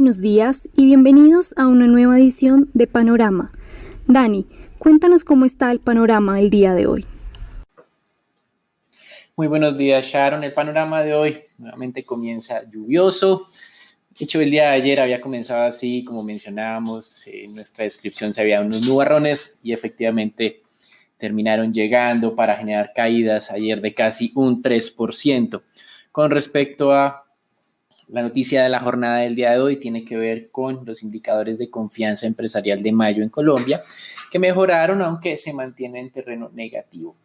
buenos días y bienvenidos a una nueva edición de Panorama. Dani, cuéntanos cómo está el panorama el día de hoy. Muy buenos días, Sharon. El panorama de hoy nuevamente comienza lluvioso. De hecho, el día de ayer había comenzado así, como mencionábamos, en nuestra descripción se habían unos nubarrones y efectivamente terminaron llegando para generar caídas ayer de casi un 3%. Con respecto a la noticia de la jornada del día de hoy, tiene que ver con los indicadores de confianza empresarial de mayo en Colombia, que mejoraron aunque se mantiene en terreno negativo.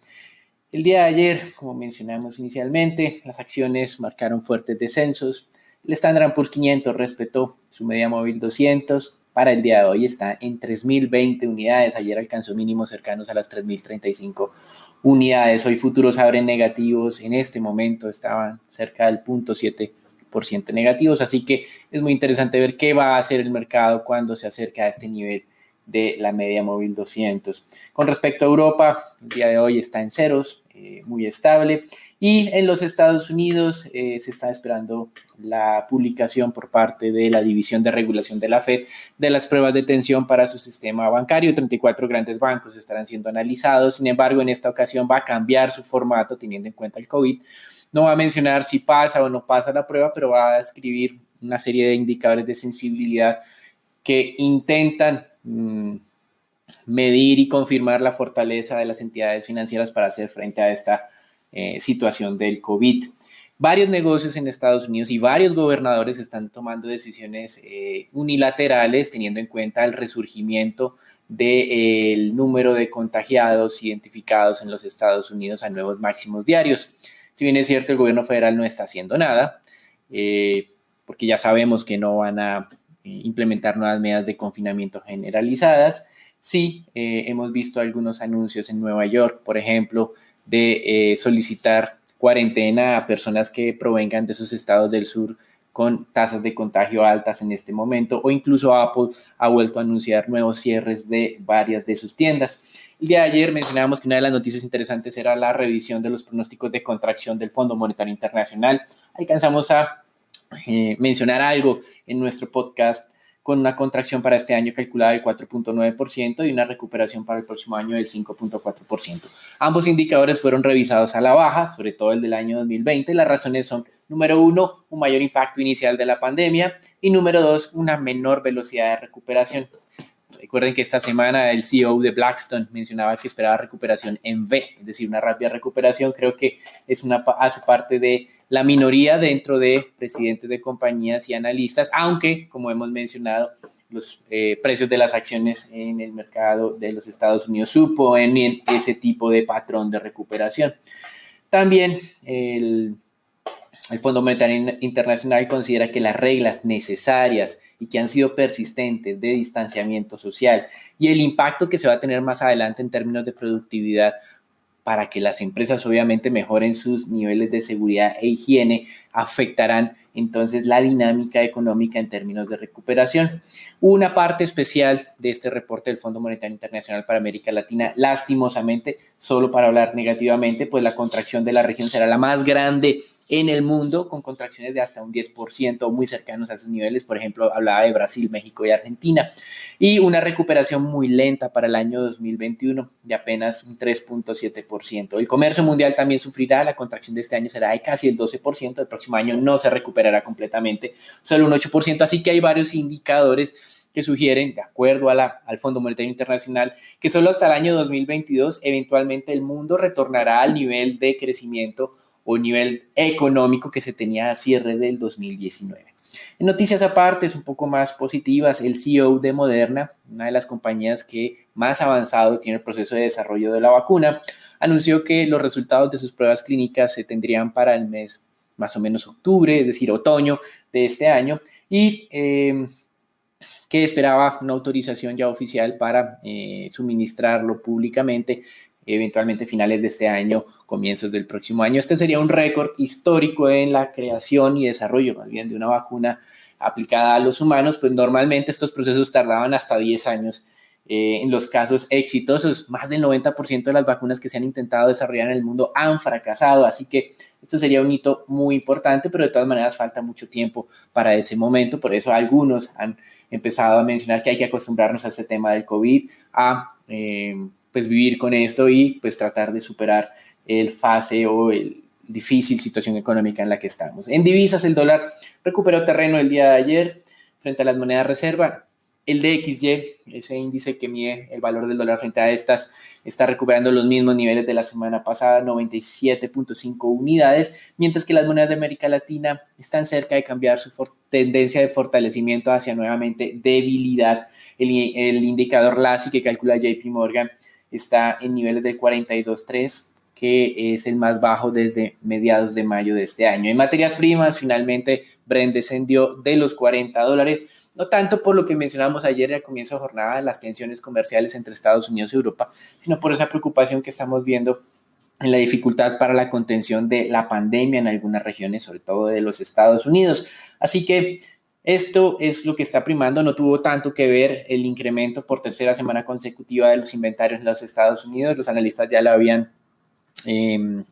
El día de ayer, como mencionamos inicialmente, las acciones marcaron fuertes descensos. El Standard & Poor's 500 respetó su media móvil 200. Para el día de hoy está en 3.020 unidades. Ayer alcanzó mínimos cercanos a las 3.035 unidades. Hoy futuros abren negativos. En este momento estaban cerca del 0.7% negativos. Así que es muy interesante ver qué va a hacer el mercado cuando se acerca a este nivel de la media móvil 200. Con respecto a Europa, el día de hoy está en ceros, muy estable. Y en los Estados Unidos se está esperando la publicación por parte de la División de Regulación de la Fed de las pruebas de tensión para su sistema bancario. 34 grandes bancos estarán siendo analizados. Sin embargo, en esta ocasión va a cambiar su formato teniendo en cuenta el COVID. No va a mencionar si pasa o no pasa la prueba, pero va a describir una serie de indicadores de sensibilidad que intentan medir y confirmar la fortaleza de las entidades financieras para hacer frente a esta situación del COVID. Varios negocios en Estados Unidos y varios gobernadores están tomando decisiones unilaterales teniendo en cuenta el resurgimiento del número de contagiados identificados en los Estados Unidos a nuevos máximos diarios. Si bien es cierto, el gobierno federal no está haciendo nada, porque ya sabemos que no van a implementar nuevas medidas de confinamiento generalizadas. Sí, hemos visto algunos anuncios en Nueva York, por ejemplo, de solicitar cuarentena a personas que provengan de esos estados del sur con tasas de contagio altas en este momento, o incluso Apple ha vuelto a anunciar nuevos cierres de varias de sus tiendas. El día de ayer mencionábamos que una de las noticias interesantes era la revisión de los pronósticos de contracción del Fondo Monetario Internacional. Alcanzamos a mencionar algo en nuestro podcast con una contracción para este año calculada del 4.9% y una recuperación para el próximo año del 5.4%. Ambos indicadores fueron revisados a la baja, sobre todo el del año 2020. Las razones son, número uno, un mayor impacto inicial de la pandemia y número dos, una menor velocidad de recuperación. Recuerden que esta semana el CEO de Blackstone mencionaba que esperaba recuperación en V, es decir, una rápida recuperación. Creo que hace parte de la minoría dentro de presidentes de compañías y analistas, aunque, como hemos mencionado, los precios de las acciones en el mercado de los Estados Unidos suponen ese tipo de patrón de recuperación. También el Fondo Monetario Internacional considera que las reglas necesarias y que han sido persistentes de distanciamiento social y el impacto que se va a tener más adelante en términos de productividad para que las empresas obviamente mejoren sus niveles de seguridad e higiene afectarán entonces la dinámica económica en términos de recuperación. Una parte especial de este reporte del Fondo Monetario Internacional para América Latina, lastimosamente, solo para hablar negativamente, pues la contracción de la región será la más grande en el mundo, con contracciones de hasta un 10% muy cercanos a esos niveles. Por ejemplo, hablaba de Brasil, México y Argentina. Y una recuperación muy lenta para el año 2021 de apenas un 3.7%. El comercio mundial también sufrirá. La contracción de este año será de casi el 12%. El próximo año no se recuperará completamente, solo un 8%. Así que hay varios indicadores que sugieren, de acuerdo al Fondo Monetario Internacional, que solo hasta el año 2022 eventualmente el mundo retornará al nivel de crecimiento o nivel económico que se tenía a cierre del 2019. En noticias aparte, un poco más positivas, el CEO de Moderna, una de las compañías que más avanzado tiene el proceso de desarrollo de la vacuna, anunció que los resultados de sus pruebas clínicas se tendrían para el mes más o menos octubre, es decir, otoño de este año, y que esperaba una autorización ya oficial para suministrarlo públicamente, eventualmente finales de este año, comienzos del próximo año. Este sería un récord histórico en la creación y desarrollo, más bien, de una vacuna aplicada a los humanos, pues normalmente estos procesos tardaban hasta 10 años En los casos exitosos, más del 90% de las vacunas que se han intentado desarrollar en el mundo han fracasado, así que esto sería un hito muy importante, pero de todas maneras falta mucho tiempo para ese momento. Por eso algunos han empezado a mencionar que hay que acostumbrarnos a este tema del COVID, a pues vivir con esto y pues tratar de superar el fase o el difícil situación económica en la que estamos. En divisas, el dólar recuperó terreno el día de ayer frente a las monedas reserva. El DXY, ese índice que mide el valor del dólar frente a estas, está recuperando los mismos niveles de la semana pasada, 97.5 unidades, mientras que las monedas de América Latina están cerca de cambiar su tendencia de fortalecimiento hacia nuevamente debilidad. El indicador LASI que calcula JP Morgan está en niveles del 42.3, que es el más bajo desde mediados de mayo de este año. En materias primas, finalmente Brent descendió de los $40, no tanto por lo que mencionamos ayer al comienzo de jornada, las tensiones comerciales entre Estados Unidos y Europa, sino por esa preocupación que estamos viendo en la dificultad para la contención de la pandemia en algunas regiones, sobre todo de los Estados Unidos. Así que esto es lo que está primando. No tuvo tanto que ver el incremento por tercera semana consecutiva de los inventarios en los Estados Unidos. Los analistas ya lo habían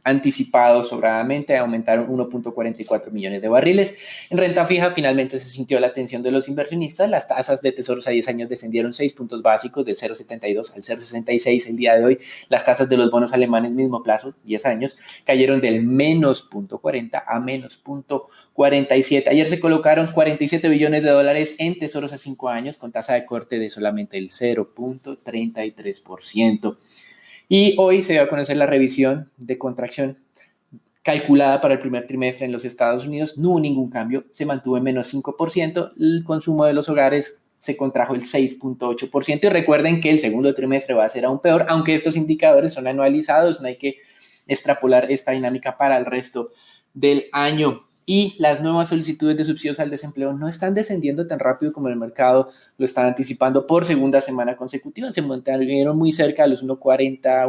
anticipado sobradamente, aumentaron 1.44 millones de barriles. En renta fija finalmente se sintió la atención de los inversionistas, las tasas de tesoros a 10 años descendieron 6 puntos básicos del 0.72 al 0.66 el día de hoy. Las tasas de los bonos alemanes mismo plazo, 10 años, cayeron del menos 0.40 a menos 0.47. Ayer se colocaron 47 billones de dólares en tesoros a 5 años con tasa de corte de solamente el 0.33%. Y hoy se va a conocer la revisión de contracción calculada para el primer trimestre en los Estados Unidos. No hubo ningún cambio, se mantuvo en menos 5%. El consumo de los hogares se contrajo el 6.8%. Y recuerden que el segundo trimestre va a ser aún peor, aunque estos indicadores son anualizados, no hay que extrapolar esta dinámica para el resto del año. Y las nuevas solicitudes de subsidios al desempleo no están descendiendo tan rápido como el mercado lo está anticipando por segunda semana consecutiva. Se mantuvieron muy cerca de los 1.40,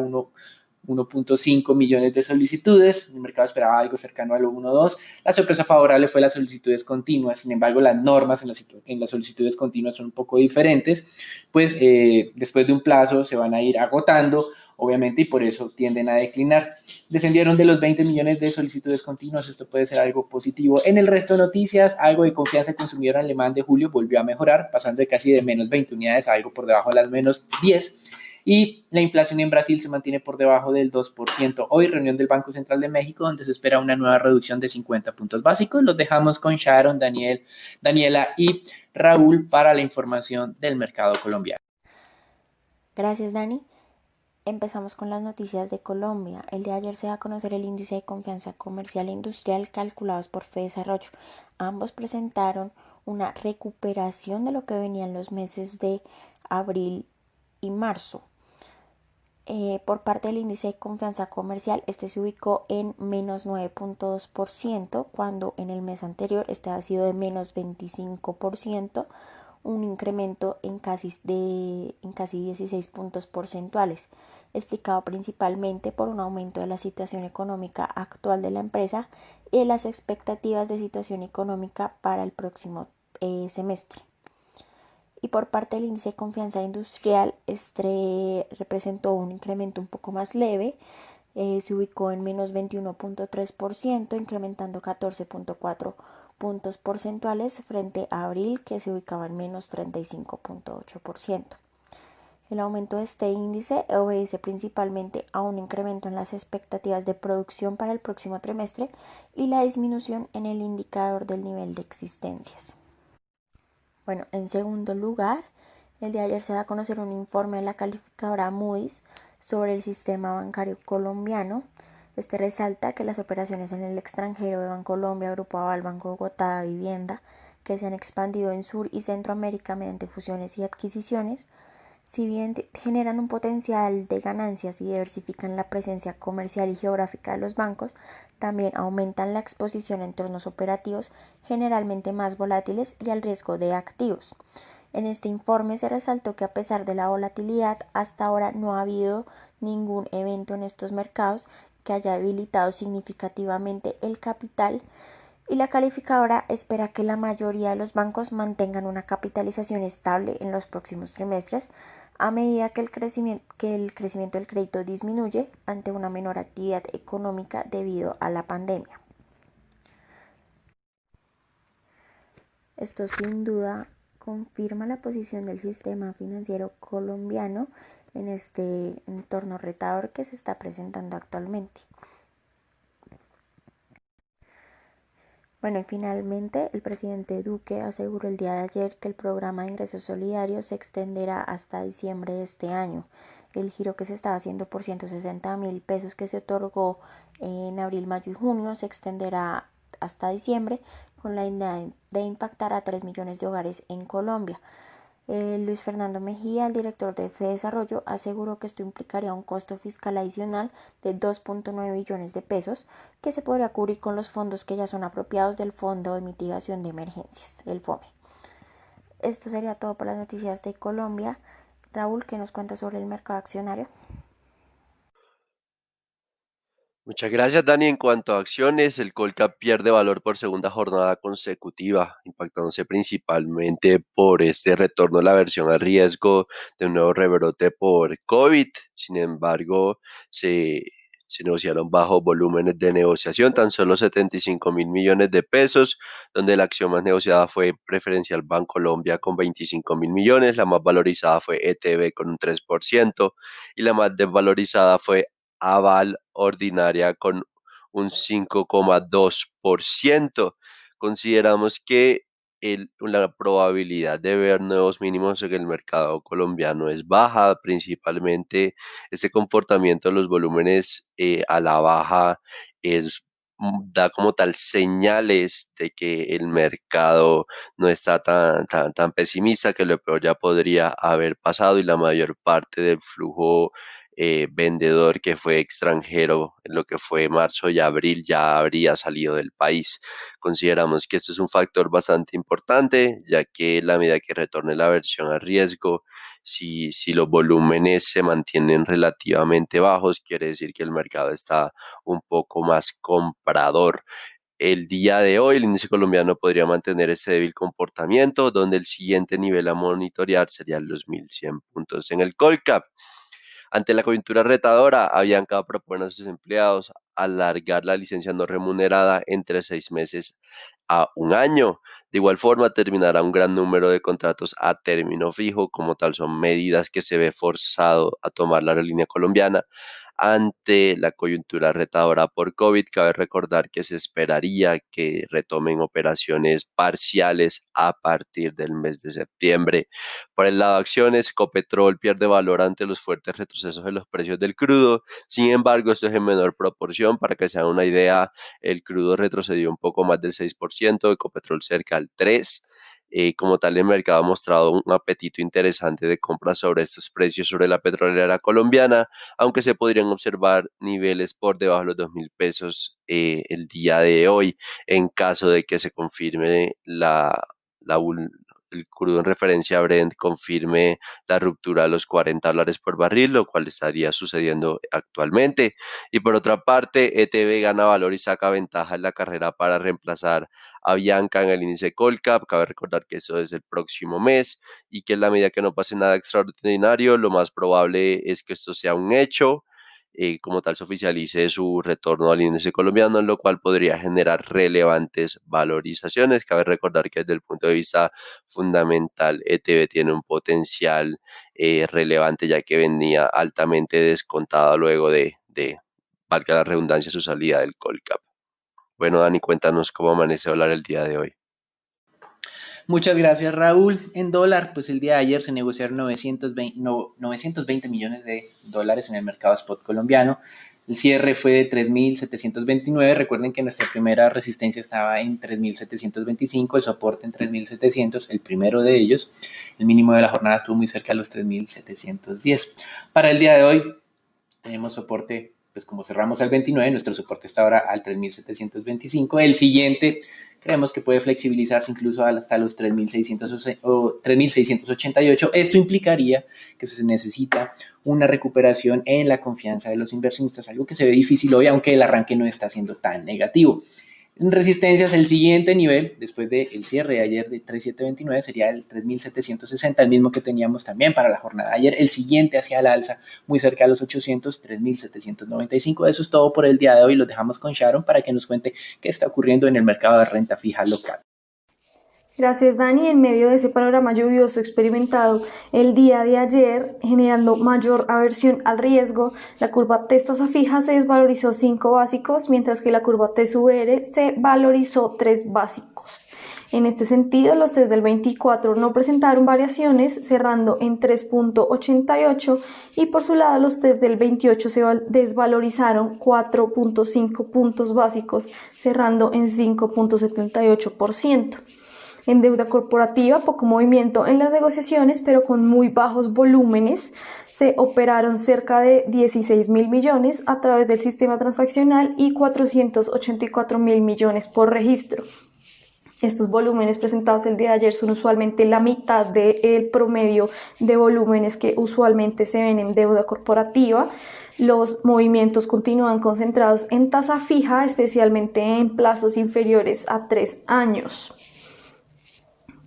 1.5 millones de solicitudes. El mercado esperaba algo cercano a lo 1.2. La sorpresa favorable fue las solicitudes continuas. Sin embargo, las normas en las solicitudes continuas son un poco diferentes, pues después de un plazo se van a ir agotando, obviamente, y por eso tienden a declinar. Descendieron de los 20 millones de solicitudes continuas, esto puede ser algo positivo. En el resto de noticias, algo de confianza del consumidor alemán de julio volvió a mejorar, pasando de casi de menos 20 unidades a algo por debajo de las menos 10. Y la inflación en Brasil se mantiene por debajo del 2%. Hoy reunión del Banco Central de México, donde se espera una nueva reducción de 50 puntos básicos. Los dejamos con Sharon, Daniela y Raúl para la información del mercado colombiano. Gracias, Dani. Empezamos con las noticias de Colombia. El día de ayer se va a conocer el índice de confianza comercial e industrial calculados por Fedesarrollo. Ambos presentaron una recuperación de lo que venían los meses de abril y marzo. Por parte del índice de confianza comercial, este se ubicó en menos 9.2%, cuando en el mes anterior este ha sido de menos 25%, un incremento en casi 16 puntos porcentuales, explicado principalmente por un aumento de la situación económica actual de la empresa y las expectativas de situación económica para el próximo semestre. Y por parte del índice de confianza industrial, este representó un incremento un poco más leve, se ubicó en menos 21.3%, incrementando 14.4 puntos porcentuales frente a abril, que se ubicaba en menos 35.8%. El aumento de este índice obedece principalmente a un incremento en las expectativas de producción para el próximo trimestre y la disminución en el indicador del nivel de existencias. Bueno, en segundo lugar, el día de ayer se va a conocer un informe de la calificadora Moody's sobre el sistema bancario colombiano. Este resalta que las operaciones en el extranjero de Bancolombia, Grupo Aval, Banco Bogotá, Vivienda, que se han expandido en Sur y Centroamérica mediante fusiones y adquisiciones, si bien generan un potencial de ganancias y diversifican la presencia comercial y geográfica de los bancos, también aumentan la exposición a entornos operativos generalmente más volátiles y al riesgo de activos. En este informe se resaltó que a pesar de la volatilidad, hasta ahora no ha habido ningún evento en estos mercados que haya debilitado significativamente el capital, y la calificadora espera que la mayoría de los bancos mantengan una capitalización estable en los próximos trimestres, a medida que el crecimiento del crédito disminuye ante una menor actividad económica debido a la pandemia. Esto sin duda confirma la posición del sistema financiero colombiano en este entorno retador que se está presentando actualmente. Bueno, y finalmente el presidente Duque aseguró el día de ayer que el programa de ingresos solidarios se extenderá hasta diciembre de este año. El giro que se estaba haciendo por 160.000 pesos que se otorgó en abril, mayo y junio se extenderá hasta diciembre con la idea de impactar a 3 millones de hogares en Colombia. Luis Fernando Mejía, el director de FEDesarrollo, aseguró que esto implicaría un costo fiscal adicional de 2.9 billones de pesos que se podría cubrir con los fondos que ya son apropiados del Fondo de Mitigación de Emergencias, el FOME. Esto sería todo por las noticias de Colombia. Raúl, ¿qué nos cuenta sobre el mercado accionario? Muchas gracias, Dani. En cuanto a acciones, el Colcap pierde valor por segunda jornada consecutiva, impactándose principalmente por este retorno a la versión a riesgo de un nuevo rebrote por COVID. Sin embargo, se negociaron bajo volúmenes de negociación, tan solo 75.000 millones de pesos, donde la acción más negociada fue Preferencial Bancolombia con 25.000 millones, la más valorizada fue ETB con un 3% y la más desvalorizada fue Aval Ordinaria con un 5,2%. Consideramos que la probabilidad de ver nuevos mínimos en el mercado colombiano es baja, principalmente este comportamiento de los volúmenes a la baja da como tal señales de que el mercado no está tan pesimista, que lo peor ya podría haber pasado y la mayor parte del flujo vendedor que fue extranjero en lo que fue marzo y abril ya habría salido del país. Consideramos que esto es un factor bastante importante, ya que la medida que retorne la versión a riesgo, si los volúmenes se mantienen relativamente bajos, quiere decir que el mercado está un poco más comprador. El día de hoy el índice colombiano podría mantener ese débil comportamiento, donde el siguiente nivel a monitorear serían los 1.100 puntos en el Colcap. Ante la coyuntura retadora, Avianca propone a sus empleados alargar la licencia no remunerada entre 6 meses a un año. De igual forma, terminará un gran número de contratos a término fijo, como tal son medidas que se ve forzado a tomar la aerolínea colombiana ante la coyuntura retadora por COVID. Cabe recordar que se esperaría que retomen operaciones parciales a partir del mes de septiembre. Por el lado de acciones, Ecopetrol pierde valor ante los fuertes retrocesos de los precios del crudo. Sin embargo, esto es en menor proporción. Para que se hagan una idea, el crudo retrocedió un poco más del 6%, Ecopetrol cerca al 3%. Como tal, el mercado ha mostrado un apetito interesante de compra sobre estos precios sobre la petrolera colombiana, aunque se podrían observar niveles por debajo de los 2.000 pesos el día de hoy, en caso de que se confirme la el crudo en referencia a Brent confirme la ruptura de los $40 por barril, lo cual estaría sucediendo actualmente. Y por otra parte, ETB gana valor y saca ventaja en la carrera para reemplazar a Bianca en el índice Colcap. Cabe recordar que eso es el próximo mes y que en la medida que no pase nada extraordinario, lo más probable es que esto sea un hecho. Como tal se oficialice su retorno al índice colombiano, lo cual podría generar relevantes valorizaciones. Cabe recordar que desde el punto de vista fundamental, ETB tiene un potencial relevante, ya que venía altamente descontado luego valga la redundancia, su salida del Colcap. Bueno, Dani, cuéntanos cómo amanece hablar el día de hoy. Muchas gracias, Raúl. En dólar, pues el día de ayer se negociaron 920 millones de dólares en el mercado spot colombiano. El cierre fue de 3.729. Recuerden que nuestra primera resistencia estaba en 3.725, el soporte en 3.700, el primero de ellos. El mínimo de la jornada estuvo muy cerca de los 3.710. Para el día de hoy tenemos soporte, pues como cerramos al 29, nuestro soporte está ahora al 3.725. El siguiente creemos que puede flexibilizarse incluso hasta los 3.688. Esto implicaría que se necesita una recuperación en la confianza de los inversionistas, algo que se ve difícil hoy, aunque el arranque no está siendo tan negativo. En resistencias, el siguiente nivel, después del cierre de ayer de 3.729, sería el 3.760, el mismo que teníamos también para la jornada de ayer. El siguiente hacia el alza, muy cerca de los 800, 3.795. Eso es todo por el día de hoy. Los dejamos con Sharon para que nos cuente qué está ocurriendo en el mercado de renta fija local. Gracias, Dani. En medio de ese panorama lluvioso experimentado el día de ayer, generando mayor aversión al riesgo, la curva TES tasa fija se desvalorizó 5 básicos, mientras que la curva TES VR se valorizó 3 básicos. En este sentido, los test del 24 no presentaron variaciones, cerrando en 3.88, y por su lado los test del 28 se desvalorizaron 4.5 puntos básicos, cerrando en 5.78%. En deuda corporativa, poco movimiento en las negociaciones, pero con muy bajos volúmenes. Se operaron cerca de 16.000 millones a través del sistema transaccional y 484.000 millones por registro. Estos volúmenes presentados el día de ayer son usualmente la mitad del promedio de volúmenes que usualmente se ven en deuda corporativa. Los movimientos continúan concentrados en tasa fija, especialmente en plazos inferiores a 3 años.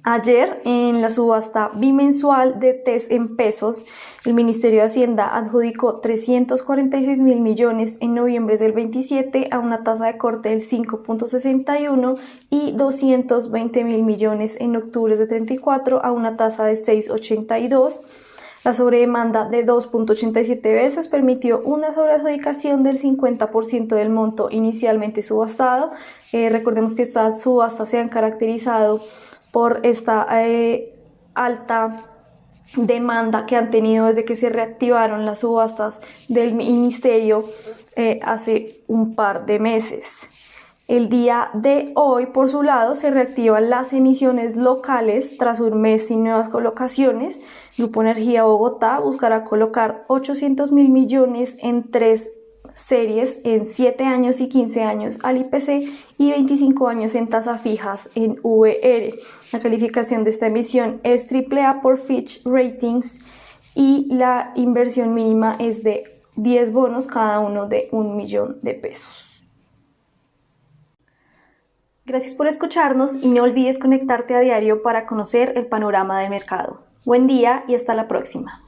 Ayer, en la subasta bimensual de TES en pesos, el Ministerio de Hacienda adjudicó 346.000 millones en noviembre del 27 a una tasa de corte del 5.61 y 220.000 millones en octubre del 34 a una tasa de 6.82. La sobredemanda de 2.87 veces permitió una sobreadjudicación del 50% del monto inicialmente subastado. Recordemos que estas subastas se han caracterizado por esta alta demanda que han tenido desde que se reactivaron las subastas del ministerio hace un par de meses. El día de hoy, por su lado, se reactivan las emisiones locales tras un mes sin nuevas colocaciones. Grupo Energía Bogotá buscará colocar 800.000 millones en 3 series en 7 años y 15 años al IPC y 25 años en tasas fijas en VR. La calificación de esta emisión es AAA por Fitch Ratings y la inversión mínima es de 10 bonos, cada uno de $1 millón. Gracias por escucharnos y no olvides conectarte a diario para conocer el panorama del mercado. Buen día y hasta la próxima.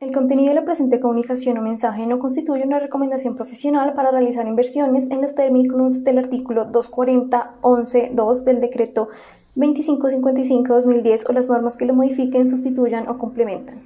El contenido de la presente comunicación o mensaje no constituye una recomendación profesional para realizar inversiones en los términos del artículo 240.11.2 del decreto 2555/2010 o las normas que lo modifiquen, sustituyan o complementan.